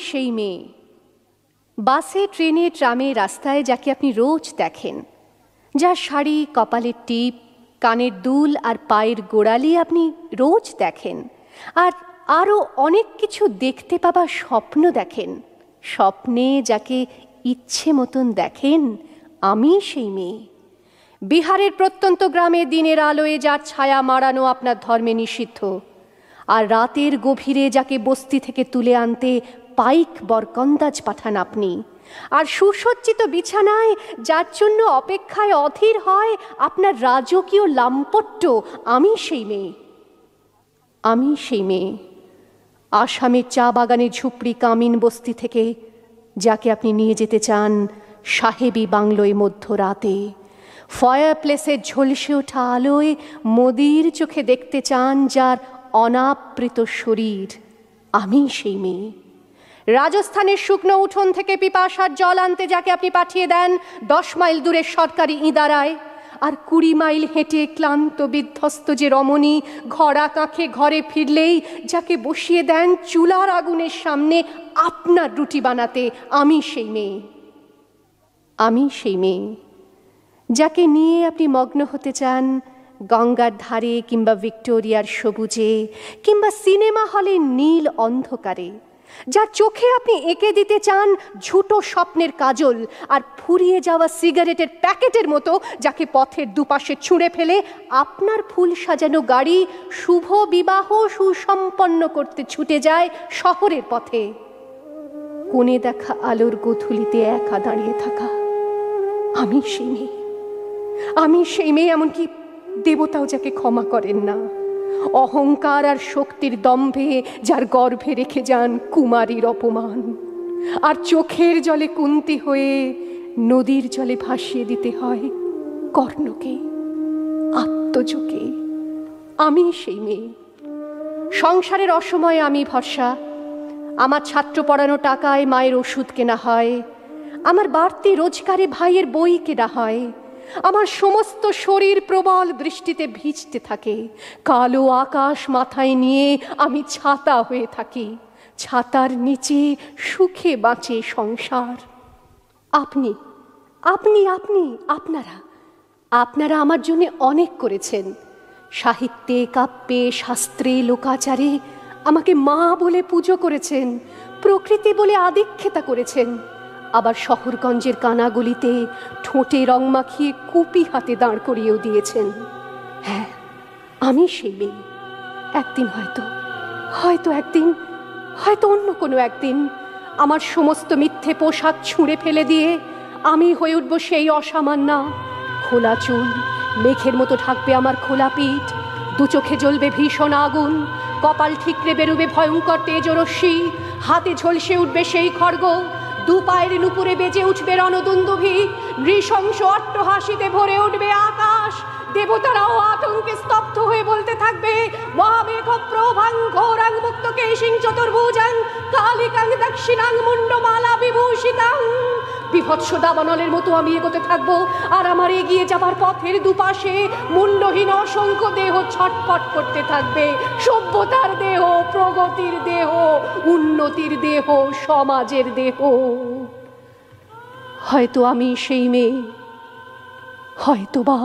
সেই মেয়ে। বাসে, ট্রেনে, ট্রামে, রাস্তায় যাকে আপনি রোজ দেখেন, যার শাড়ি, কপালের টিপ, কানের দুল আর পায়ের গোড়ালি আপনি রোজ দেখেন, আর আরও অনেক কিছু দেখতে পাবার স্বপ্ন দেখেন। স্বপ্নে যাকে ইচ্ছে মতন দেখেন, আমি সেই মেয়ে। বিহারের প্রত্যন্ত গ্রামে দিনের আলোয় যার ছায়া মাড়ানো আপনার ধর্মে নিষিদ্ধ, আর রাতের গভীরে যাকে বস্তি থেকে তুলে আনতে পাইক বরকন্দাজ পাঠান আপনি, আর সুসজ্জিত বিছানায় যার জন্য অপেক্ষায় অধীর হয় আপনার রাজকীয় লাম্পট্য, আমি সেই মেয়ে। আমি সেই মেয়ে। আসামের চা বাগানের ঝুপড়ি কামিন বস্তি থেকে যাকে আপনি নিয়ে যেতে চান সাহেবী বাংলোয় মধ্যরাতে, ফায়ার প্লেসের ঝলসে ওঠা আলোয় মোদির চোখে দেখতে চান যার অনাবৃত শরীর, আমি সেই মেয়ে। রাজস্থানের শুকনো উঠোন থেকে পিপাসার জল আনতে যাকে আপনি পাঠিয়ে দেন 10 মাইল দূরের সরকারি ইদারায়, আর 20 মাইল হেঁটে ক্লান্ত বিধ্বস্ত যে রমণী ঘরা কাঁখে ঘরে ফিরলেই যাকে বসিয়ে দেন চুলার আগুনের সামনে আপনার রুটি বানাতে, আমি সেই মেয়ে। আমি সেই মেয়ে যাকে নিয়ে আপনি মগ্ন হতে চান গঙ্গার ধারে, কিংবা ভিক্টোরিয়ার সবুজে, কিংবা সিনেমা হলের নীল অন্ধকারে, যার চোখে আপনি এঁকে দিতে চান ঝুটো স্বপ্নের কাজল, আর ফুরিয়ে যাওয়া সিগারেটের প্যাকেটের মতো যাকে পথের দুপাশে ছুঁড়ে ফেলে আপনার ফুল সাজানো গাড়ি শুভ বিবাহ সুসম্পন্ন করতে ছুটে যায় শহরের পথে। কোণে দেখা আলোর গোধূলিতে একা দাঁড়িয়ে থাকা, আমি সেই মেয়ে। আমি সেই মেয়ে, এমনকি দেবতাও যাকে ক্ষমা করেন না। অহংকার আর শক্তির দম্ভে যার গর্ভে রেখে যান কুমারীর অপমান, আর চোখের জলে কুন্তি হয়ে নদীর জলে ভাসিয়ে দিতে হয় কর্ণকে, আত্মজকে। আমি সেই মেয়ে। সংসারের অসময়ে আমি ভরসা। আমার ছাত্র পড়ানো টাকায় মায়ের ওষুধ কেনা হয়, আমার বাড়তি রোজগারে ভাইয়ের বই কেনা হয়, আমার সমস্ত শরীর প্রবল বৃষ্টিতে ভিজতে থাকে, কালো আকাশ মাথায় নিয়ে আমি ছাতা হয়ে থাকি, ছাতার নিচে সুখে বাঁচে সংসার। আপনি আপনি আপনি আপনারা আপনারা আমার জন্য অনেক করেছেন। সাহিত্যে, কাব্যে, শাস্ত্রে, লোকাচারে আমাকে মা বলে পুজো করেছেন, প্রকৃতি বলে আদিক্ষেতা করেছেন। আবার শহরগঞ্জের কানাগলিতে ঠোঁটে রং মাখিয়ে কুপি হাতে দাঁড় করিয়েও দিয়েছেন। হ্যাঁ, আমি সেই মেয়ে। একদিন হয়তো অন্য কোনো একদিন আমার সমস্ত মিথ্যে পোশাক ছুঁড়ে ফেলে দিয়ে আমি হয়ে উঠব সেই অসামান্যা। খোলা চুল মেঘের মতো ঢাকবে আমার খোলা পিঠ, দু চোখে জ্বলবে ভীষণ আগুন, কপাল ঠিকরে বেরোবে ভয়ঙ্কর তেজরশ্মি, হাতে ঝলসে উঠবে সেই খড়গ, দু পায়ের নুপুরে বেজে উঠবে রণদুন্দুভি, নৃশংস অট্টহাসিতে ভরে উঠবে আকাশ। দেবতারাও আতঙ্কে স্তব্ধ হয়ে বলতে থাকবে, মহামেঘ প্রভাং ঘোরাং মুক্ত কেশিং চতুর্ভুজাং কালিকাং দক্ষিণাং মুন্ডমালা বিভূষিতাং। বিভৎস দাবানলের মতো আমি এগোতে থাকবো, আর আমার এগিয়ে যাবার পথের দুপাশে মুন্ডহীন অসংখ্য দেহ ছটফট করতে থাকবে। সভ্যতার দেহ, প্রগতির দেহ, উন্নতির দেহ, সমাজের দেহ। হয়তো আমি সেই মেয়ে, হয়তোবা।